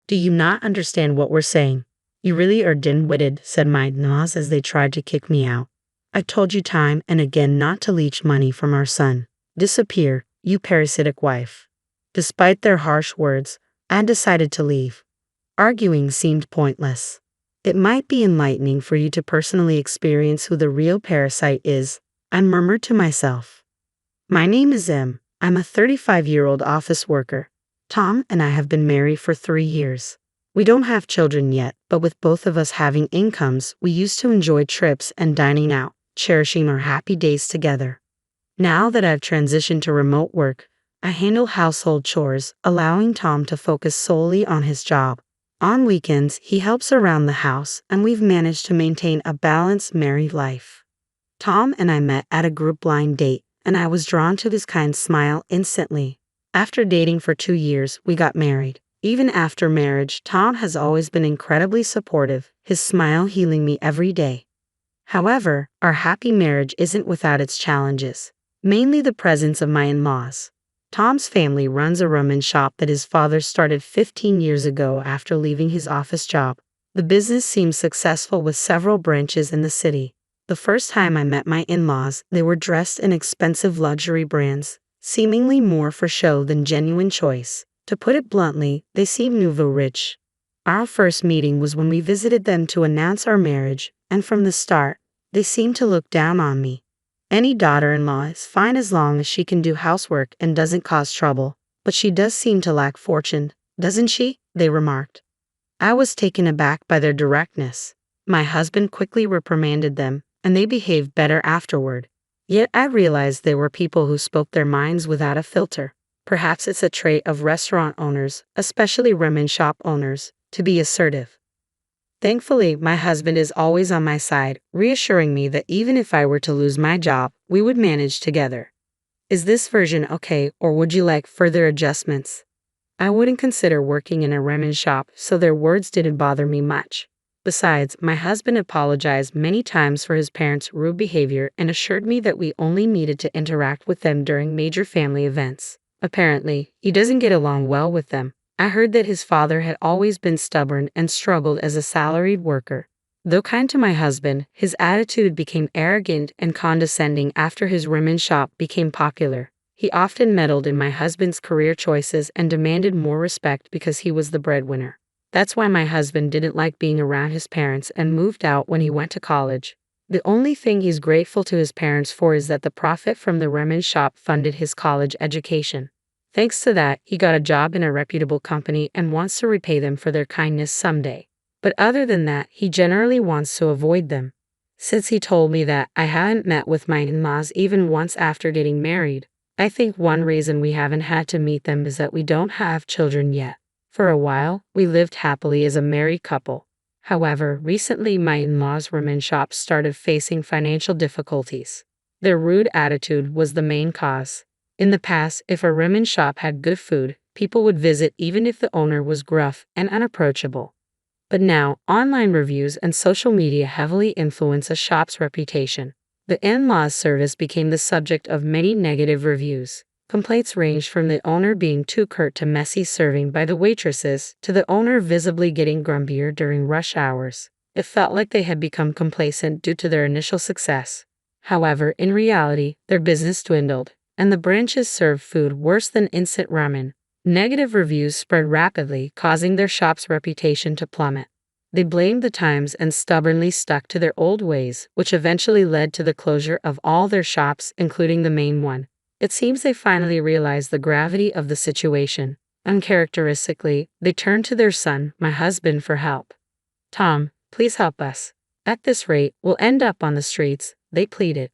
Do you not understand what we're saying? You really are dim-witted, said my in-laws as they tried to kick me out. I told you time and again not to leech money from our son. Disappear, you parasitic wife. Despite their harsh words, I decided to leave. Arguing seemed pointless. It might be enlightening for you to personally experience who the real parasite is, I murmured to myself. My name is M. I'm a 35-year-old office worker. Tom and I have been married for 3 years. We don't have children yet, but with both of us having incomes, we used to enjoy trips and dining out, cherishing our happy days together. Now that I've transitioned to remote work, I handle household chores, allowing Tom to focus solely on his job. On weekends, he helps around the house, and we've managed to maintain a balanced married life. Tom and I met at a group blind date, and I was drawn to his kind smile instantly. After dating for 2 years, we got married. Even after marriage, Tom has always been incredibly supportive, his smile healing me every day. However, our happy marriage isn't without its challenges, mainly the presence of my in-laws. Tom's family runs a ramen shop that his father started 15 years ago after leaving his office job. The business seems successful with several branches in the city. The first time I met my in-laws, they were dressed in expensive luxury brands, seemingly more for show than genuine choice. To put it bluntly, they seemed nouveau rich. Our first meeting was when we visited them to announce our marriage, and from the start, they seemed to look down on me. Any daughter-in-law is fine as long as she can do housework and doesn't cause trouble, but she does seem to lack fortune, doesn't she? They remarked. I was taken aback by their directness. My husband quickly reprimanded them, and they behaved better afterward. Yet I realized they were people who spoke their minds without a filter. Perhaps it's a trait of restaurant owners, especially ramen shop owners, to be assertive. Thankfully, my husband is always on my side, reassuring me that even if I were to lose my job, we would manage together. Is this version okay, or would you like further adjustments? I wouldn't consider working in a ramen shop, so their words didn't bother me much. Besides, my husband apologized many times for his parents' rude behavior and assured me that we only needed to interact with them during major family events. Apparently, he doesn't get along well with them. I heard that his father had always been stubborn and struggled as a salaried worker. Though kind to my husband, his attitude became arrogant and condescending after his ramen shop became popular. He often meddled in my husband's career choices and demanded more respect because he was the breadwinner. That's why my husband didn't like being around his parents and moved out when he went to college. The only thing he's grateful to his parents for is that the profit from the ramen shop funded his college education. Thanks to that, he got a job in a reputable company and wants to repay them for their kindness someday. But other than that, he generally wants to avoid them. Since he told me that I hadn't met with my in-laws even once after getting married, I think one reason we haven't had to meet them is that we don't have children yet. For a while, we lived happily as a married couple. However, recently my in-laws' ramen shop started facing financial difficulties. Their rude attitude was the main cause. In the past, if a ramen shop had good food, people would visit even if the owner was gruff and unapproachable. But now, online reviews and social media heavily influence a shop's reputation. The in-laws' service became the subject of many negative reviews. Complaints ranged from the owner being too curt to messy serving by the waitresses, to the owner visibly getting grumpier during rush hours. It felt like they had become complacent due to their initial success. However, in reality, their business dwindled, and the branches served food worse than instant ramen. Negative reviews spread rapidly, causing their shop's reputation to plummet. They blamed the times and stubbornly stuck to their old ways, which eventually led to the closure of all their shops, including the main one. It seems they finally realized the gravity of the situation. Uncharacteristically, they turned to their son, my husband, for help. Tom, please help us. At this rate, we'll end up on the streets, they pleaded.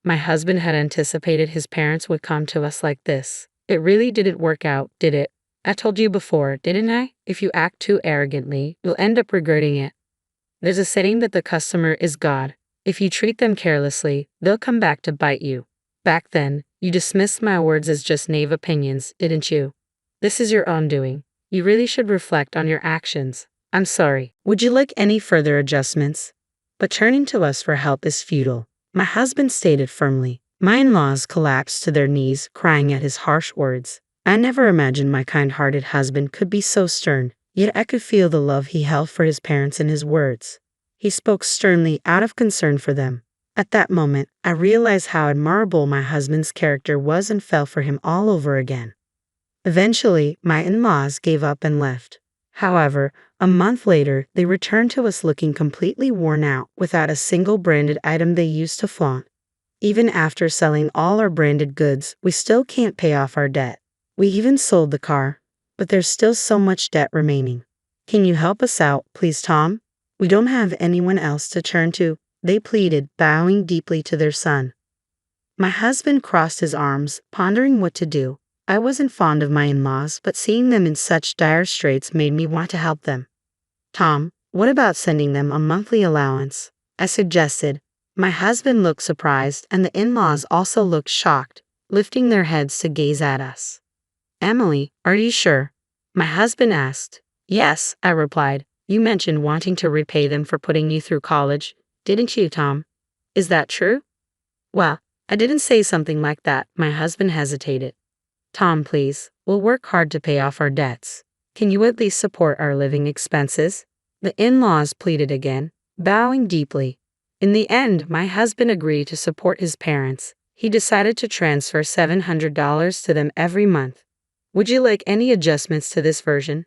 My husband had anticipated his parents would come to us like this. It really didn't work out, did it? I told you before, didn't I? If you act too arrogantly, you'll end up regretting it. There's a saying that the customer is God. If you treat them carelessly, they'll come back to bite you. Back then, you dismissed my words as just naive opinions, didn't you? This is your own doing. You really should reflect on your actions. I'm sorry. Would you like any further adjustments? But turning to us for help is futile, my husband stated firmly. My in-laws collapsed to their knees, crying at his harsh words. I never imagined my kind-hearted husband could be so stern. Yet I could feel the love he held for his parents in his words. He spoke sternly out of concern for them. At that moment, I realized how admirable my husband's character was and fell for him all over again. Eventually, my in-laws gave up and left. However, a month later, they returned to us looking completely worn out without a single branded item they used to flaunt. Even after selling all our branded goods, we still can't pay off our debt. We even sold the car, but there's still so much debt remaining. Can you help us out, please, Tom? We don't have anyone else to turn to, they pleaded, bowing deeply to their son. My husband crossed his arms, pondering what to do. I wasn't fond of my in-laws, but seeing them in such dire straits made me want to help them. Tom, what about sending them a monthly allowance? I suggested. My husband looked surprised, and the in-laws also looked shocked, lifting their heads to gaze at us. Emily, are you sure? My husband asked. Yes, I replied. You mentioned wanting to repay them for putting you through college, didn't you, Tom? Is that true? Well, I didn't say something like that. My husband hesitated. Tom, please, we'll work hard to pay off our debts. Can you at least support our living expenses? The in-laws pleaded again, bowing deeply. In the end, my husband agreed to support his parents. He decided to transfer $700 to them every month. Would you like any adjustments to this version?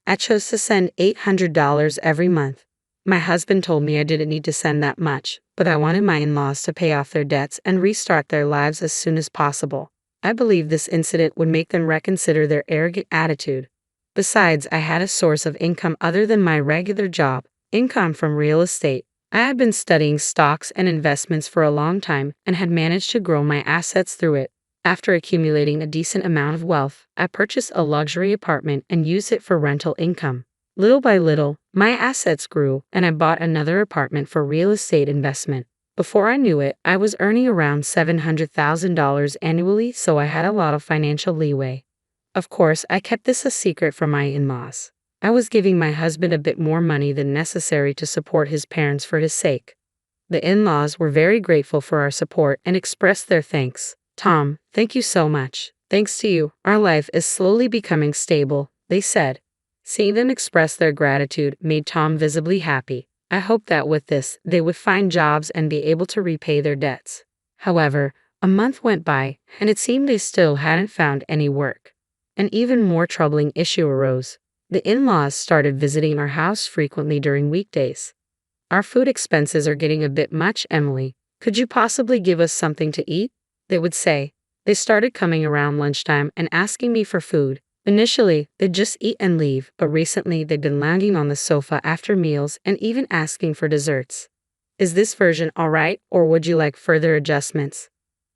I chose to send $800 every month. My husband told me I didn't need to send that much, but I wanted my in-laws to pay off their debts and restart their lives as soon as possible. I believe this incident would make them reconsider their arrogant attitude. Besides, I had a source of income other than my regular job, income from real estate. I had been studying stocks and investments for a long time and had managed to grow my assets through it. After accumulating a decent amount of wealth, I purchased a luxury apartment and used it for rental income. Little by little, my assets grew, and I bought another apartment for real estate investment. Before I knew it, I was earning around $700,000 annually, so I had a lot of financial leeway. Of course, I kept this a secret from my in-laws. I was giving my husband a bit more money than necessary to support his parents for his sake. The in-laws were very grateful for our support and expressed their thanks. Tom, thank you so much. Thanks to you, our life is slowly becoming stable, they said. Seeing them express their gratitude made Tom visibly happy. I hoped that with this, they would find jobs and be able to repay their debts. However, a month went by, and it seemed they still hadn't found any work. An even more troubling issue arose. The in-laws started visiting our house frequently during weekdays. Our food expenses are getting a bit much, Emily. Could you possibly give us something to eat? They would say. They started coming around lunchtime and asking me for food. Initially, they'd just eat and leave, but recently they'd been lounging on the sofa after meals and even asking for desserts. Is this version alright, or would you like further adjustments?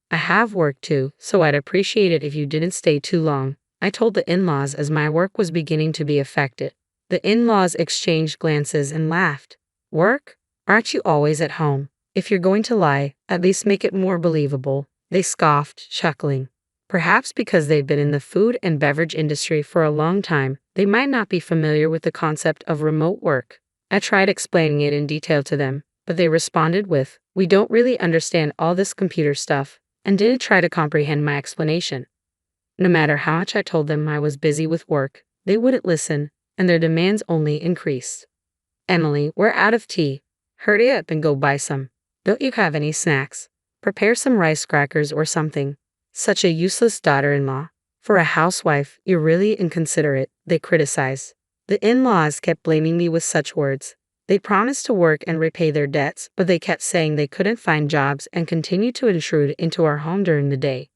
I have work too, so I'd appreciate it if you didn't stay too long, I told the in-laws as my work was beginning to be affected. The in-laws exchanged glances and laughed. Work? Aren't you always at home? If you're going to lie, at least make it more believable, they scoffed, chuckling. Perhaps because they've been in the food and beverage industry for a long time, they might not be familiar with the concept of remote work. I tried explaining it in detail to them, but they responded with, "We don't really understand all this computer stuff," and didn't try to comprehend my explanation. No matter how much I told them I was busy with work, they wouldn't listen, and their demands only increased. Emily, we're out of tea. Hurry up and go buy some. Don't you have any snacks? Prepare some rice crackers or something. Such a useless daughter-in-law. For a housewife, you're really inconsiderate, they criticized. The in-laws kept blaming me with such words. They promised to work and repay their debts, but they kept saying they couldn't find jobs and continued to intrude into our home during the day.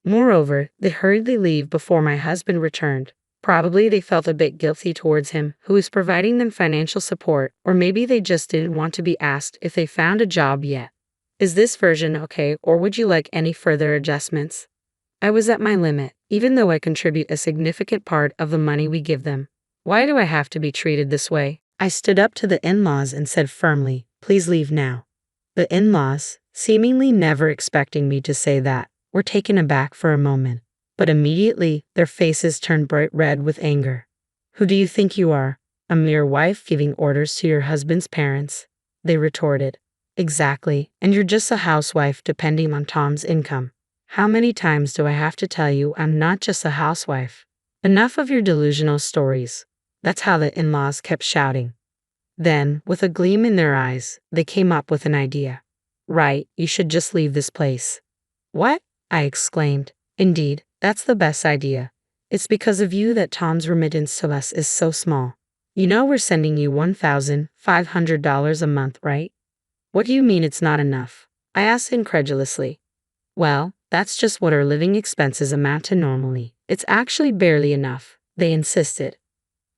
Moreover, they hurriedly leave before my husband returned. Probably they felt a bit guilty towards him, who was providing them financial support, or maybe they just didn't want to be asked if they found a job yet. Is this version okay, or would you like any further adjustments? I was at my limit, even though I contribute a significant part of the money we give them. Why do I have to be treated this way? I stood up to the in-laws and said firmly, "Please leave now." The in-laws, seemingly never expecting me to say that, were taken aback for a moment, but immediately their faces turned bright red with anger. "Who do you think you are? A mere wife giving orders to your husband's parents?" they retorted. "Exactly, and you're just a housewife depending on Tom's income. How many times do I have to tell you I'm not just a housewife? Enough of your delusional stories. That's how the in-laws kept shouting. Then, with a gleam in their eyes, they came up with an idea. Right, you should just leave this place. What? I exclaimed. Indeed, that's the best idea. It's because of you that Tom's remittance to us is so small. You know we're sending you $1,500 a month, right? What do you mean it's not enough? I asked incredulously. Well, that's just what our living expenses amount to normally. It's actually barely enough, they insisted.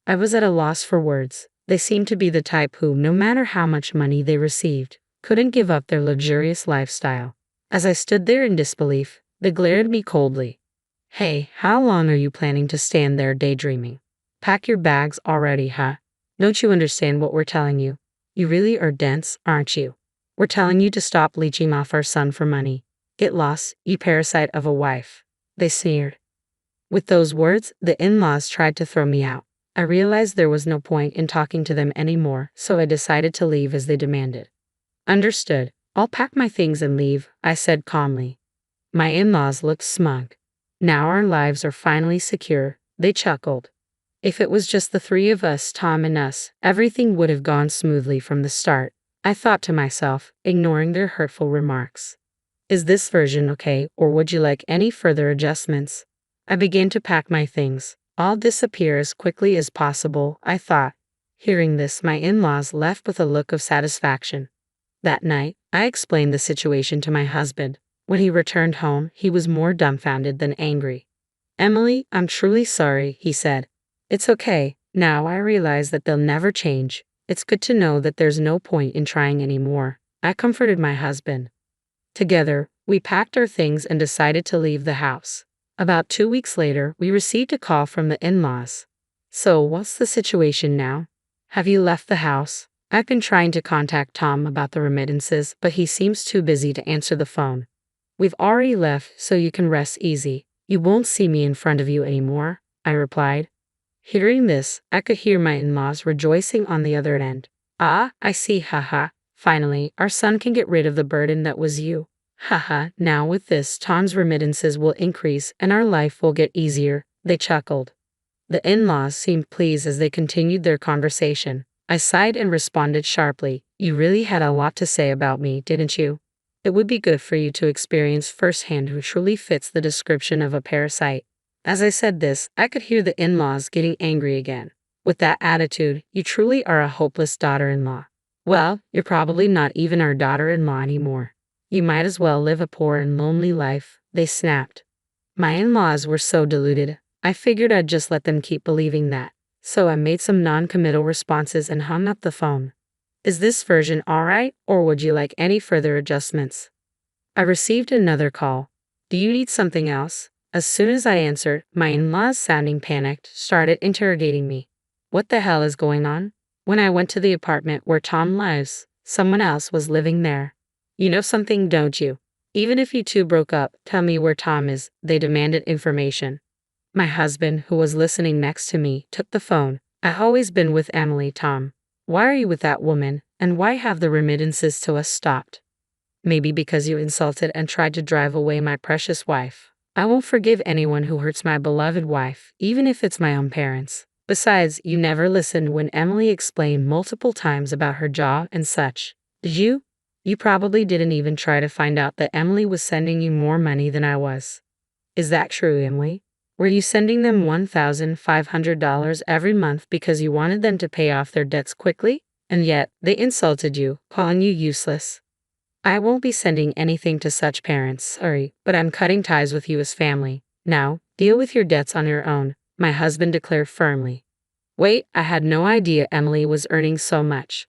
I was at a loss for words. They seemed to be the type who, no matter how much money they received, couldn't give up their luxurious lifestyle. As I stood there in disbelief, they glared at me coldly. Hey, how long are you planning to stand there daydreaming? Pack your bags already, huh? Don't you understand what we're telling you? You really are dense, aren't you? We're telling you to stop leeching off our son for money. Get lost, you parasite of a wife. They sneered. With those words, the in-laws tried to throw me out. I realized there was no point in talking to them anymore, so I decided to leave as they demanded. Understood. I'll pack my things and leave, I said calmly. My in-laws looked smug. Now our lives are finally secure, they chuckled. If it was just the three of us, Tom and us, everything would have gone smoothly from the start, I thought to myself, ignoring their hurtful remarks. Is this version okay, or would you like any further adjustments? I began to pack my things. I'll disappear as quickly as possible, I thought. Hearing this, my in-laws left with a look of satisfaction. That night, I explained the situation to my husband. When he returned home, he was more dumbfounded than angry. Emily, I'm truly sorry, he said. It's okay. Now I realize that they'll never change. It's good to know that there's no point in trying anymore. I comforted my husband. Together, we packed our things and decided to leave the house. About 2 weeks later, we received a call from the in-laws. So, what's the situation now? Have you left the house? I've been trying to contact Tom about the remittances, but he seems too busy to answer the phone. We've already left, so you can rest easy. You won't see me in front of you anymore, I replied. Hearing this, I could hear my in-laws rejoicing on the other end. Ah, I see, haha. Finally, our son can get rid of the burden that was you. Haha, now with this, Tom's remittances will increase and our life will get easier, they chuckled. The in-laws seemed pleased as they continued their conversation. I sighed and responded sharply, you really had a lot to say about me, didn't you? It would be good for you to experience firsthand who truly fits the description of a parasite. As I said this, I could hear the in-laws getting angry again. With that attitude, you truly are a hopeless daughter-in-law. Well, you're probably not even our daughter-in-law anymore. You might as well live a poor and lonely life, they snapped. My in-laws were so deluded, I figured I'd just let them keep believing that. So I made some non-committal responses and hung up the phone. Is this version alright, or would you like any further adjustments? I received another call. Do you need something else? As soon as I answered, my in-laws, sounding panicked, started interrogating me. What the hell is going on? When I went to the apartment where Tom lives, someone else was living there. You know something, don't you? Even if you two broke up, tell me where Tom is, they demanded information. My husband, who was listening next to me, took the phone. I've always been with Emily, Tom. Why are you with that woman, and why have the remittances to us stopped? Maybe because you insulted and tried to drive away my precious wife. I won't forgive anyone who hurts my beloved wife, even if it's my own parents. Besides, you never listened when Emily explained multiple times about her job and such. Did you? You probably didn't even try to find out that Emily was sending you more money than I was. Is that true, Emily? Were you sending them $1,500 every month because you wanted them to pay off their debts quickly? And yet, they insulted you, calling you useless. I won't be sending anything to such parents, sorry, but I'm cutting ties with you as family. Now, deal with your debts on your own, my husband declared firmly. Wait, I had no idea Emily was earning so much.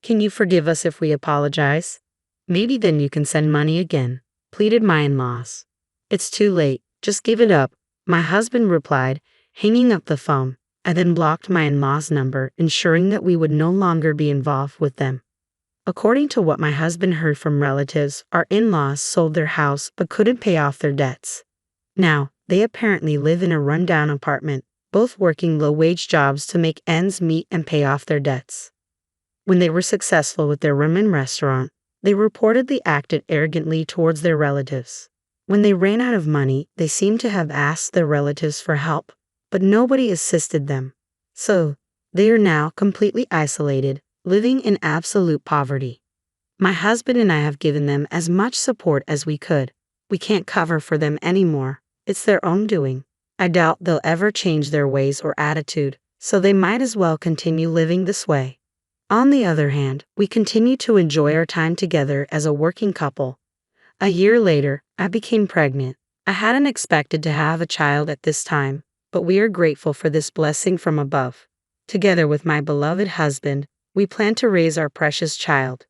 Can you forgive us if we apologize? Maybe then you can send money again, pleaded my in-laws. It's too late, just give it up, my husband replied, hanging up the phone. I then blocked my in-laws' number, ensuring that we would no longer be involved with them. According to what my husband heard from relatives, our in-laws sold their house but couldn't pay off their debts. Now, they apparently live in a rundown apartment, both working low-wage jobs to make ends meet and pay off their debts. When they were successful with their ramen restaurant, they reportedly acted arrogantly towards their relatives. When they ran out of money, they seemed to have asked their relatives for help, but nobody assisted them. So, they are now completely isolated, living in absolute poverty. My husband and I have given them as much support as we could. We can't cover for them anymore. It's their own doing. I doubt they'll ever change their ways or attitude, so they might as well continue living this way. On the other hand, we continue to enjoy our time together as a working couple. A year later, I became pregnant. I hadn't expected to have a child at this time, but we are grateful for this blessing from above. Together with my beloved husband, we plan to raise our precious child.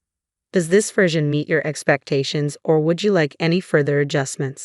Does this version meet your expectations, or would you like any further adjustments?